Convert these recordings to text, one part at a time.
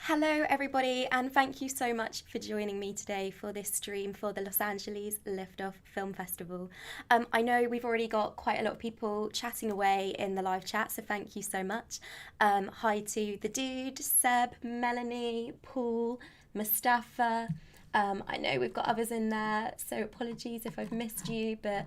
Hello, everybody, and thank you so much for joining me today for this stream for the Los Angeles Liftoff Film Festival. I know we've already got quite a lot of people chatting away in the live chat, so thank you so much. Hi to the dude, Seb, Melanie, Paul, Mustafa. I know we've got others in there, so apologies if I've missed you, but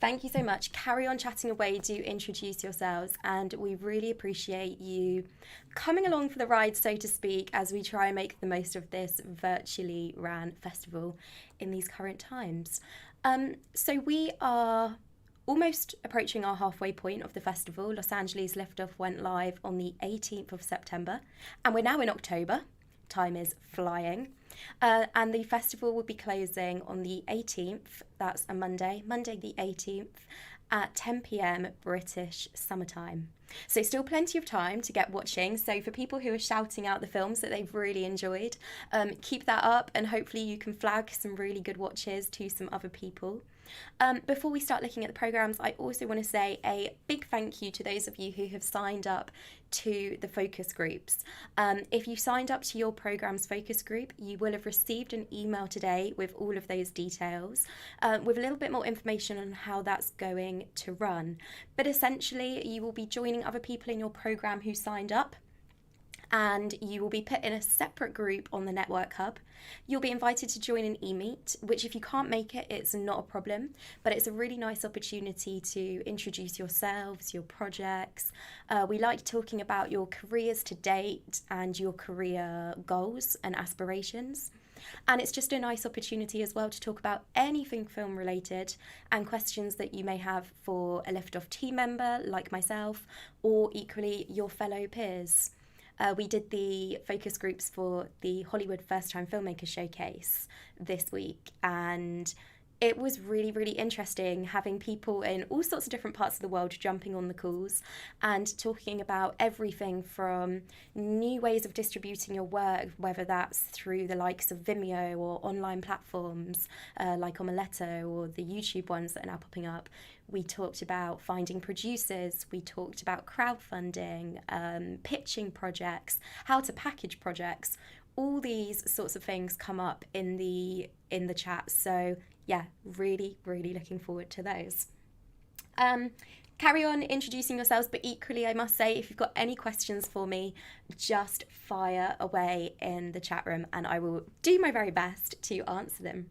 thank you so much. Carry on chatting away, do introduce yourselves, and we really appreciate you coming along for the ride, so to speak, as we try and make the most of this virtually ran festival in these current times. So we are almost approaching our halfway point of the festival. Los Angeles Liftoff went live on the 18th of September, and we're now in October. Time is flying. And the festival will be closing on the 18th, that's a Monday the 18th, at 10 p.m. British summertime. So still plenty of time to get watching. So for people who are shouting out the films that they've really enjoyed, keep that up and hopefully you can flag some really good watches to some other people. Before we start looking at the programmes, I also want to say a big thank you to those of you who have signed up to the focus groups. If you signed up to your programme's focus group, you will have received an email today with all of those details, with a little bit more information on how that's going to run. But essentially, you will be joining other people in your programme who signed up, and you will be put in a separate group on the Network Hub. You'll be invited to join an e-meet, which if you can't make it, it's not a problem, but it's a really nice opportunity to introduce yourselves, your projects. We like talking about your careers to date and your career goals and aspirations. And it's just a nice opportunity as well to talk about anything film related and questions that you may have for a Liftoff team member like myself, or equally your fellow peers. We did the focus groups for the Hollywood First Time Filmmaker Showcase this week, and it was really, really interesting having people in all sorts of different parts of the world jumping on the calls and talking about everything from new ways of distributing your work, whether that's through the likes of Vimeo or online platforms like Omeletto or the YouTube ones that are now popping up. We talked about finding producers, we talked about crowdfunding, pitching projects, how to package projects. All these sorts of things come up in the chat. So yeah, really, really looking forward to those. Carry on introducing yourselves, but equally I must say, if you've got any questions for me, just fire away in the chat room and I will do my very best to answer them.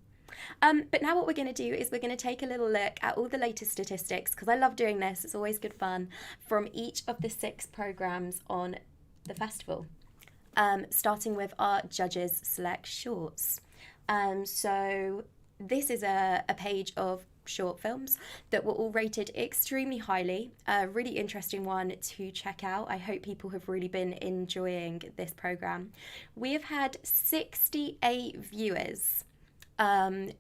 But now what we're going to do is we're going to take a little look at all the latest statistics, because I love doing this, it's always good fun, from each of the 6 programmes on the festival, starting with our judges select shorts. So this is a page of short films that were all rated extremely highly. A really interesting one to check out. I hope people have really been enjoying this programme. We have had 68 viewers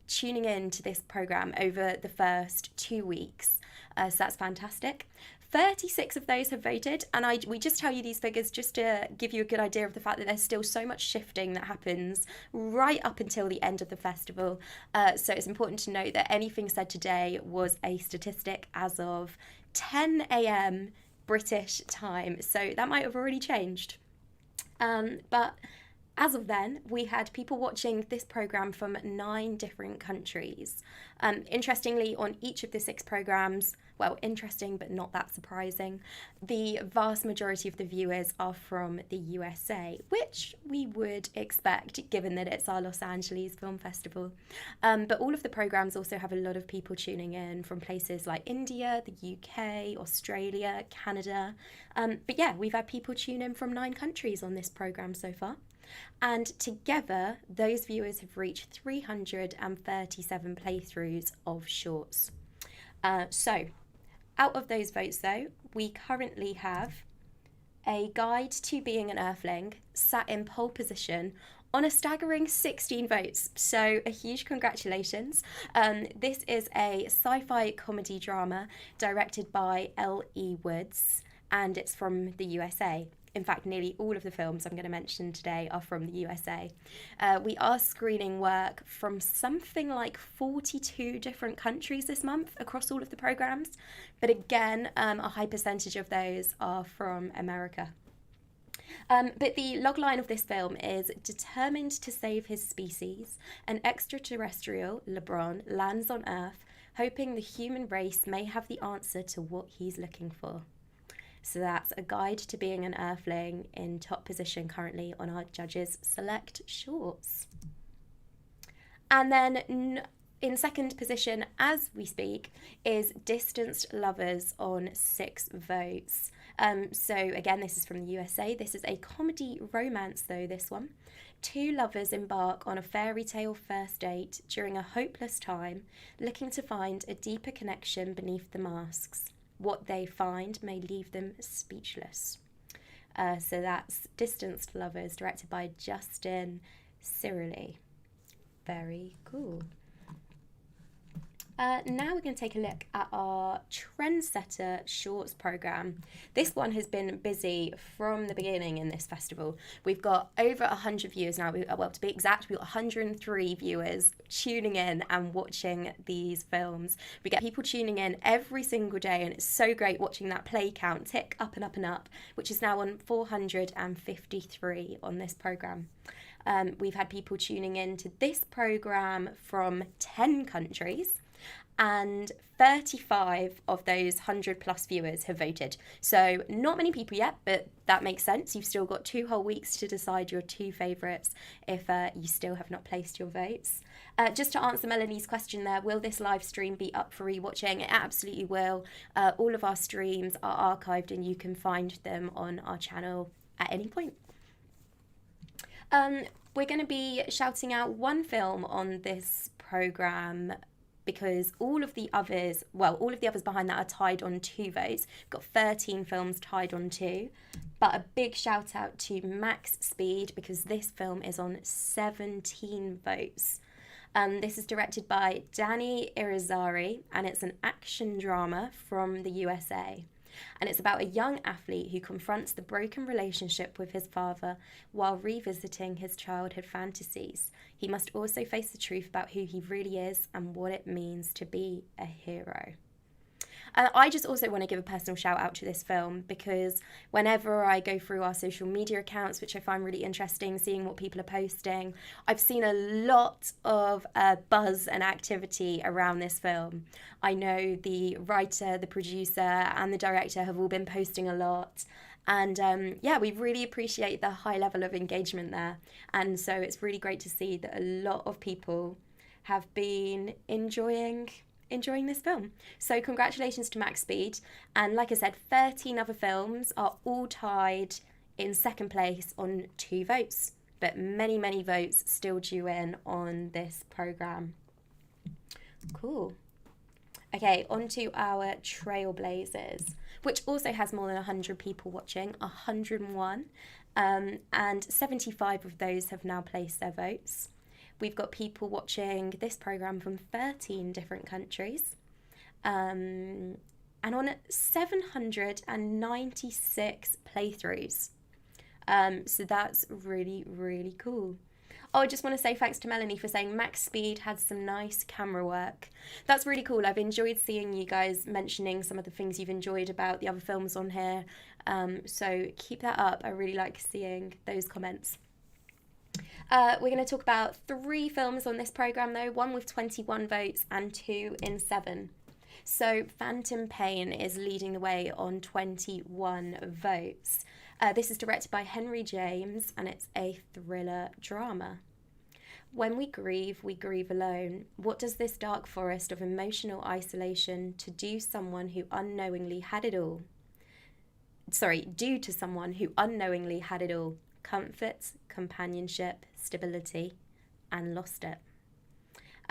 tuning in to this programme over the first 2 weeks. So that's fantastic. 36 of those have voted, and we just tell you these figures just to give you a good idea of the fact that there's still so much shifting that happens right up until the end of the festival. So it's important to note that anything said today was a statistic as of 10 a.m. British time, so that might have already changed. But as of then, we had people watching this programme from 9 different countries. Interestingly, on each of the 6 programmes, well, interesting but not that surprising, the vast majority of the viewers are from the USA, which we would expect given that it's our Los Angeles Film Festival. But all of the programmes also have a lot of people tuning in from places like India, the UK, Australia, Canada. But yeah, we've had people tune in from 9 countries on this programme so far. And together, those viewers have reached 337 playthroughs of shorts. So, out of those votes though, we currently have A Guide to Being an Earthling sat in pole position on a staggering 16 votes. So a huge congratulations. This is a sci-fi comedy drama directed by L.E. Woods, and it's from the USA. In fact, nearly all of the films I'm going to mention today are from the USA. We are screening work from something like 42 different countries this month across all of the programs. But again, a high percentage of those are from America. But the logline of this film is: determined to save his species, an extraterrestrial, LeBron, lands on Earth, hoping the human race may have the answer to what he's looking for. So that's a guide to being an Earthling, in top position currently on our judges' select shorts. And then in second position, as we speak, is Distanced Lovers on 6 votes. So again, this is from the USA. This is a comedy romance, though, this one. 2 lovers embark on a fairy tale first date during a hopeless time, looking to find a deeper connection beneath the masks. What they find may leave them speechless. So that's Distanced Lovers, directed by Justin Cirilli. Very cool. Now we're going to take a look at our Trendsetter Shorts programme. This one has been busy from the beginning in this festival. We've got over 100 viewers now. Well, to be exact, we've got 103 viewers tuning in and watching these films. We get people tuning in every single day, and it's so great watching that play count tick up and up and up, which is now on 453 on this programme. We've had people tuning in to this programme from 10 countries, and 35 of those 100 plus viewers have voted. So not many people yet, but that makes sense. You've still got 2 whole weeks to decide your 2 favourites if you still have not placed your votes. Just to answer Melanie's question there, will this live stream be up for rewatching? It absolutely will. All of our streams are archived and you can find them on our channel at any point. We're going to be shouting out one film on this programme, because all of the others behind that are tied on 2 votes. We've got 13 films tied on 2. But a big shout out to Maxspeed, because this film is on 17 votes. This is directed by Danny Irizarry, and it's an action drama from the USA. And it's about a young athlete who confronts the broken relationship with his father while revisiting his childhood fantasies. He must also face the truth about who he really is and what it means to be a hero. I just also want to give a personal shout out to this film, because whenever I go through our social media accounts, which I find really interesting, seeing what people are posting, I've seen a lot of buzz and activity around this film. I know the writer, the producer and the director have all been posting a lot. And we really appreciate the high level of engagement there. And so it's really great to see that a lot of people have been enjoying this film. So congratulations to Maxspeed. And like I said, 13 other films are all tied in second place on 2 votes, but many, many votes still due in on this programme. Cool. Okay, on to our Trailblazers, which also has more than 100 people watching, 101, and 75 of those have now placed their votes. We've got people watching this programme from 13 different countries, and on 796 playthroughs. So that's really, really cool. Oh, I just want to say thanks to Melanie for saying Maxspeed had some nice camera work. That's really cool. I've enjoyed seeing you guys mentioning some of the things you've enjoyed about the other films on here. So keep that up. I really like seeing those comments. We're going to talk about 3 films on this programme, though, 1 with 21 votes and 2 in 7. So Phantom Pain is leading the way on 21 votes. This is directed by Henry James, and it's a thriller drama. When we grieve alone. What does this dark forest of emotional isolation do to someone who unknowingly had it all? Comfort, companionship, stability, and lost it.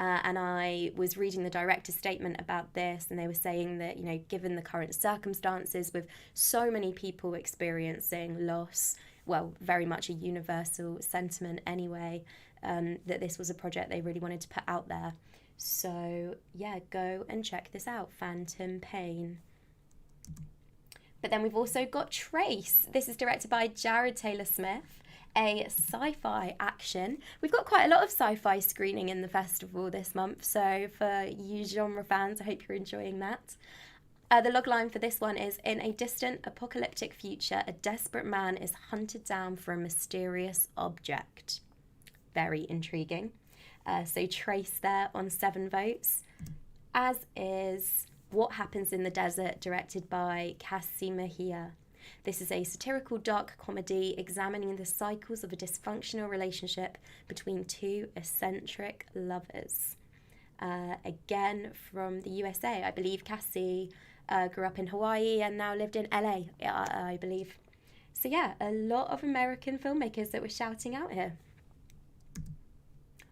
And I was reading the director's statement about this, and they were saying that, given the current circumstances with so many people experiencing loss, well, very much a universal sentiment anyway, that this was a project they really wanted to put out there. So, yeah, go and check this out, Phantom Pain. But then we've also got Trace. This is directed by Jared Taylor Smith, a sci-fi action. We've got quite a lot of sci-fi screening in the festival this month, so for you genre fans, I hope you're enjoying that. The logline for this one is: in a distant apocalyptic future, a desperate man is hunted down for a mysterious object. Very intriguing. So Trace there on 7 votes, as is What Happens in the Desert, directed by Cassie Mejia. This is a satirical dark comedy examining the cycles of a dysfunctional relationship between 2 eccentric lovers. Again, from the USA. I believe Cassie grew up in Hawaii and now lived in LA, I believe. So yeah, a lot of American filmmakers that were shouting out here.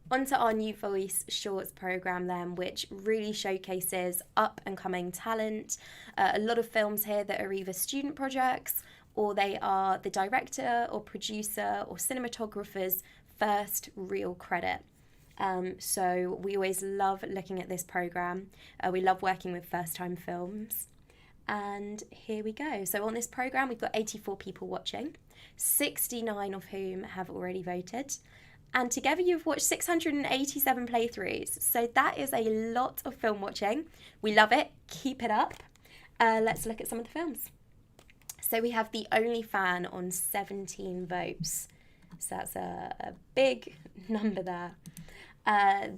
On to our New Voice Shorts programme then, which really showcases up-and-coming talent. A lot of films here that are either student projects, or they are the director or producer or cinematographer's first real credit. So we always love looking at this programme. We love working with first-time films. And here we go. So on this programme, we've got 84 people watching, 69 of whom have already voted. And together you've watched 687 playthroughs. So that is a lot of film watching. We love it. Keep it up. Let's look at some of the films. So we have The Only Fan on 17 votes. So that's a big number there.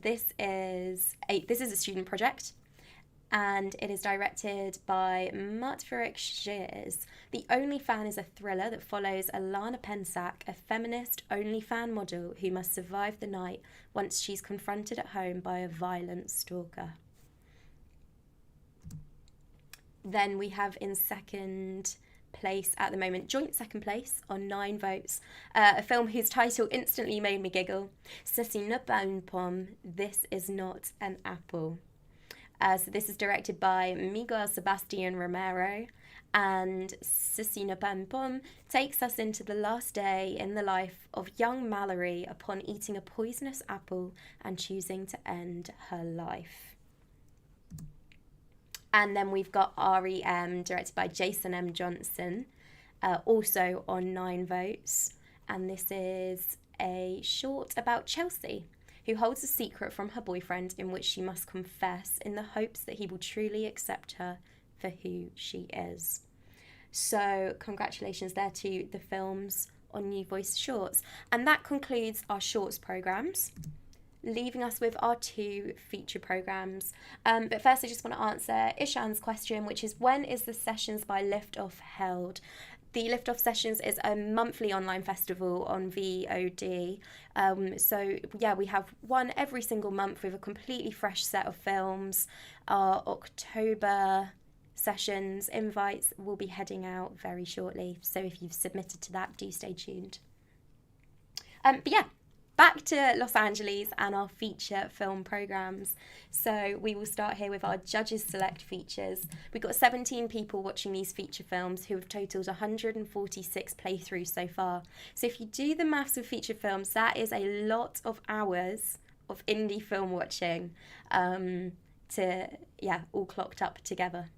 This is a student project, and it is directed by Matverik Shears. The Only Fan is a thriller that follows Alana Pensack, a feminist OnlyFan model who must survive the night once she's confronted at home by a violent stalker. Then we have in second place at the moment, joint second place on 9 votes, a film whose title instantly made me giggle, Ceci n'est pas une pomme, This Is Not an Apple. So this is directed by Miguel Sebastian Romero, and Ceci n'est pas une pomme takes us into the last day in the life of young Mallory upon eating a poisonous apple and choosing to end her life. And then we've got REM, directed by Jason M. Johnson, also on 9 votes. And this is a short about Chelsea, who holds a secret from her boyfriend in which she must confess in the hopes that he will truly accept her for who she is. So congratulations there to the films on New Voice Shorts. And that concludes our shorts programmes, leaving us with our 2 feature programmes. But first I just want to answer Ishan's question, which is, when is the Sessions by Liftoff held? The Liftoff Sessions is a monthly online festival on VOD. So yeah, we have one every single month with a completely fresh set of films. Our October sessions invites will be heading out very shortly. So if you've submitted to that, do stay tuned. But yeah, back to Los Angeles and our feature film programmes. So we will start here with our Judges Select features. We've got 17 people watching these feature films who have totaled 146 playthroughs so far. So if you do the maths of feature films, that is a lot of hours of indie film watching all clocked up together.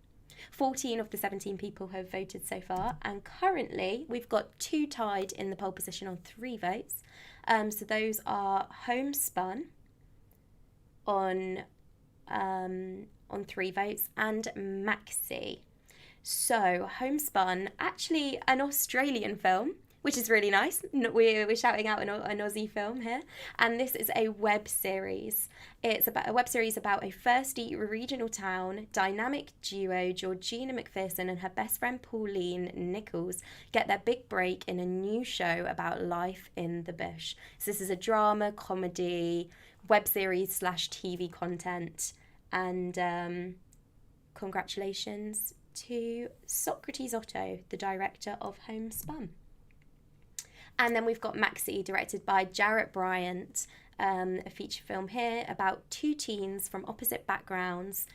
14 of the 17 people have voted so far, and currently we've got 2 tied in the pole position on 3 votes. So those are Homespun on 3 votes and Maxie. So Homespun, actually an Australian film, which is really nice. We're shouting out an Aussie film here. And this is a web series. It's about a web series about a thirsty regional town. Dynamic duo Georgina McPherson and her best friend Pauline Nichols get their big break in a new show about life in the bush. So this is a drama, comedy, web series / TV content. And congratulations to Socrates Otto, the director of Homespun. And then we've got Maxie, directed by Jarrett Bryant, a feature film here about 2 teens from opposite backgrounds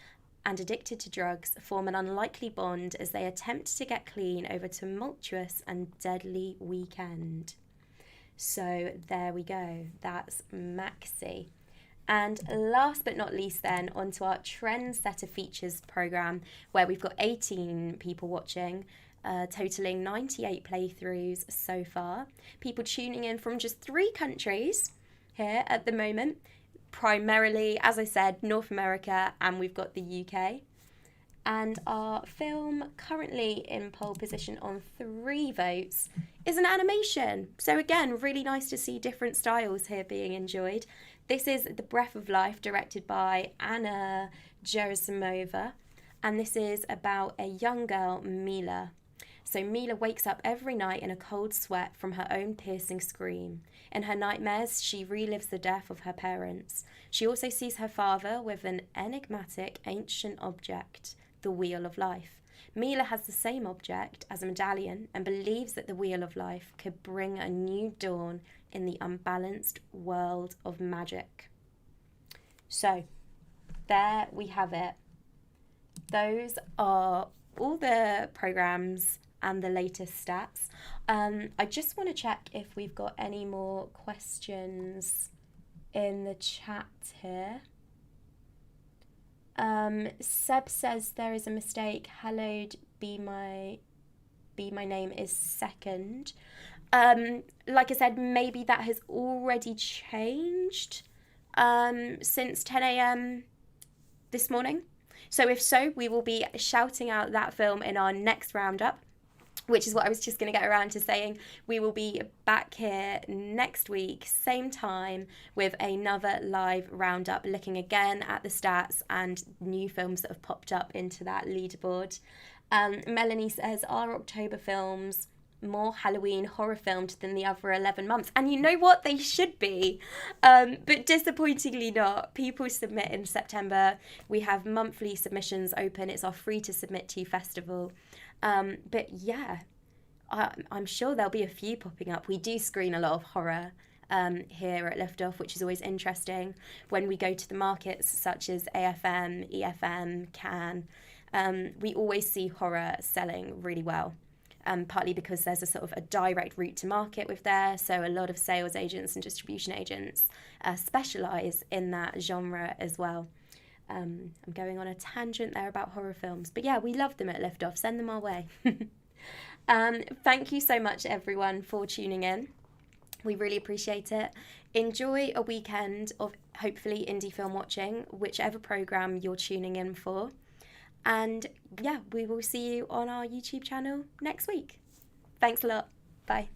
and addicted to drugs form an unlikely bond as they attempt to get clean over a tumultuous and deadly weekend. So there we go. That's Maxie. And last but not least then, onto our Trendsetter Features programme, where we've got 18 people watching, totaling 98 playthroughs so far. People tuning in from just 3 countries here at the moment, primarily, as I said, North America, and we've got the UK. And our film currently in pole position on 3 votes is an animation. So again, really nice to see different styles here being enjoyed. This is The Breath of Life, directed by Anna Gerasimova. And this is about a young girl, Mila. So Mila wakes up every night in a cold sweat from her own piercing scream. In her nightmares, she relives the death of her parents. She also sees her father with an enigmatic ancient object, the Wheel of Life. Mila has the same object as a medallion and believes that the Wheel of Life could bring a new dawn in the unbalanced world of magic. So, there we have it. Those are all the programs and the latest stats. I just want to check if we've got any more questions in the chat here. Seb says there is a mistake. Hallowed be my name is second. Like I said, maybe that has already changed since 10 a.m. this morning. So if so, we will be shouting out that film in our next roundup, which is what I was just going to get around to saying. We will be back here next week, same time, with another live roundup, looking again at the stats and new films that have popped up into that leaderboard. Melanie says, are October films more Halloween horror filmed than the other 11 months? And you know what? They should be. But disappointingly not. People submit in September. We have monthly submissions open. It's our free to submit to festival. But yeah, I'm sure there'll be a few popping up. We do screen a lot of horror here at Liftoff, which is always interesting. When we go to the markets such as AFM, EFM, Cannes, we always see horror selling really well. Partly because there's a sort of a direct route to market with there. So a lot of sales agents and distribution agents specialise in that genre as well. I'm going on a tangent there about horror films. But yeah, we love them at Liftoff. Send them our way. Thank you so much, everyone, for tuning in. We really appreciate it. Enjoy a weekend of hopefully indie film watching, whichever programme you're tuning in for. And yeah, we will see you on our YouTube channel next week. Thanks a lot. Bye.